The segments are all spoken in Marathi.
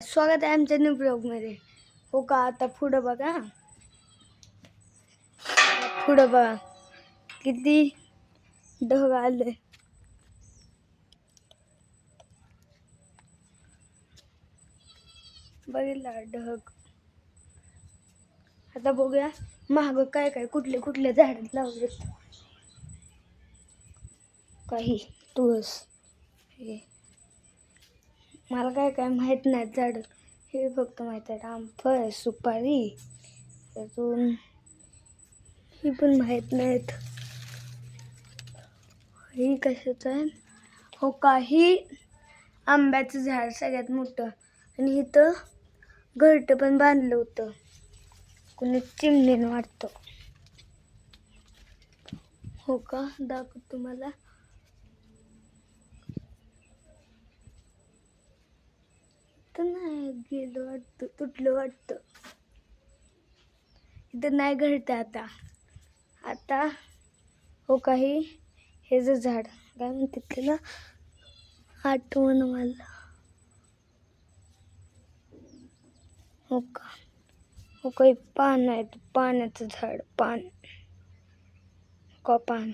स्वागत आहे आमच्या न्यू ब्लॉगमध्ये. हो का, आता पुढं बघा. पुढं बघा किती ढग आले. बघितला ढग. आता बघूया महाग काय काय कुठले कुठले झाड लावलेत. काही तुळस, हे मला काय काय माहित नाही झाड. हे फक्त माहित आहे रामफळ, सुपारी, अजून ही पण माहित नाहीत. ही कशाचं आहे. हो का, ही आंब्याचं झाड सगळ्यात मोठं. आणि इथं घरटं पण बांधलं होतं, कोणी चिमणीनं वाटतं. हो का, दाखव तुम्हाला. इथं नाही गेलं वाटतं, तुटलं वाटतं. इथं नाही घरटं आता. आता हो काही हे जे झाड काय म्हणतात त्याला, आठवण मला. हो का, हो काही पान आहेत, पाण्याचं झाड, पान का पान.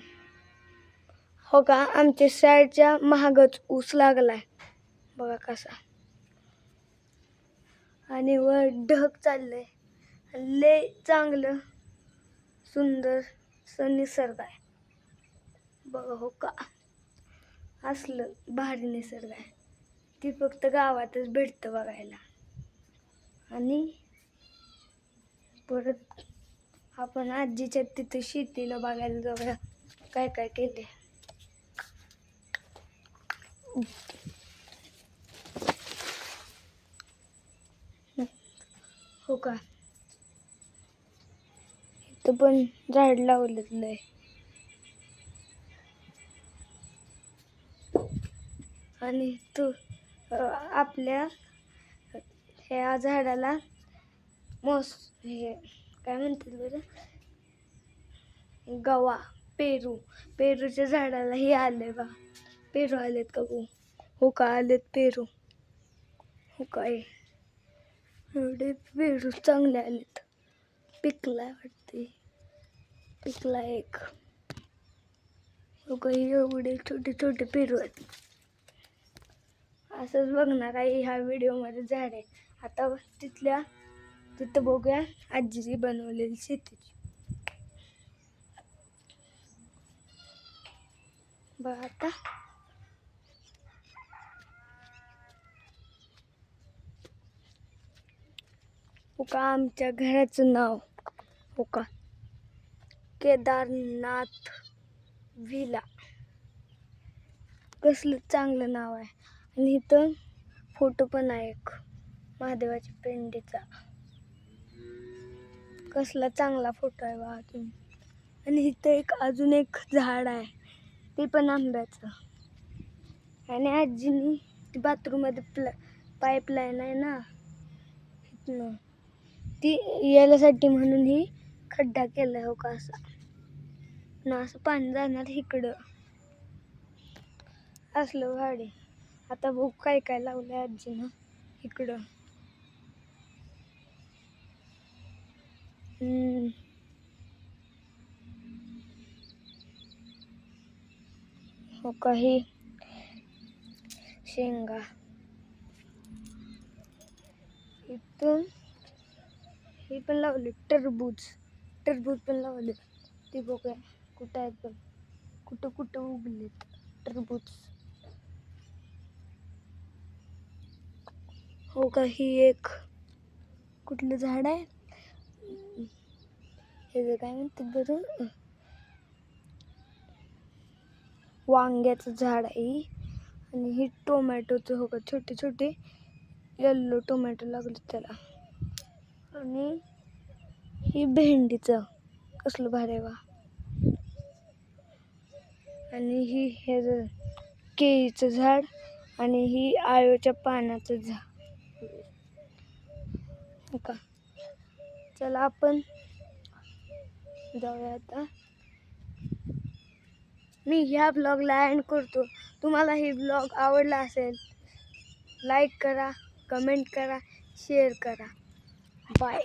हो का, आमच्या साईडच्या महागच ऊस लागलाय बघा कसा. आणि वर ढग चाललंय. लय चांगलं सुंदर निसर्ग आहे बघा. हो का, असलं भारी निसर्ग आहे. ती फक्त गावातच भेटतं बघायला. आणि परत आपण आजीच्या तिथे शेतीला बघायला जाऊया काय काय केले. हो का, इथं पण झाड लावलेलं आहे. आणि तू आपल्या ह्या झाडाला हे काय म्हणतात बरं, गवा, पेरूच्या झाडाला हे आलंय बा. पेरू आलेत का गो. हो का, आलेत पेरू. हो काय, एवढे पेरू चांगले आलेत. पिकलाय वाटते, पिकला एक. हो काही एवढे छोटे छोटे पेरू आहेत. असंच बघणार आहे ह्या व्हिडिओमध्ये झाड आहे. आता तिथं बघूया आजीची बनवलेली शेतीची. बघा आता. हो का, आमच्या घराचं नाव हो का केदारनाथ व्हिला. कसलं चांगलं नाव आहे. आणि इथं फोटो पण आहे एक महादेवाच्या पिंडीचा. कसला चांगला फोटो आहे बघा तुम्ही. आणि इथं अजून एक झाड आहे, ते पण आंब्याचं. आणि आजीनी ती बाथरूममध्ये पाईपलाईन आहे ना इथनं, ती यायसाठी म्हणून ही खड्डा केलाय. हो का, असा ना असं पाणी जाणार इकडं. असलं भाडे. आता बघ काय काय लावलंय आजीनं इकडं. हो काही शेंगा. इथून हे पण लावले टरबूज पण लावले. ते बघूया कुठं आहेत पण, कुठं कुठं उगलेत टरबूज. हो का, ही एक कुठलं झाड आहे, हे काय म्हणतात बरं, वांग्याचं झाड आहे. आणि ही टोमॅटोचं हो का, छोटे छोटे येल्लो टोमॅटो लागले त्याला. आणि ही भेंडीचं कसलं भारी वा. आणि ही हे केळीचं झाड. आणि ही आळूच्या पानाचं झाड. हो का, चला आपण जाऊया आता. मी ह्या ब्लॉगला एंड करतो. तुम्हाला ही ब्लॉग आवडला असेल लाईक करा, कमेंट करा, शेअर करा. बाय.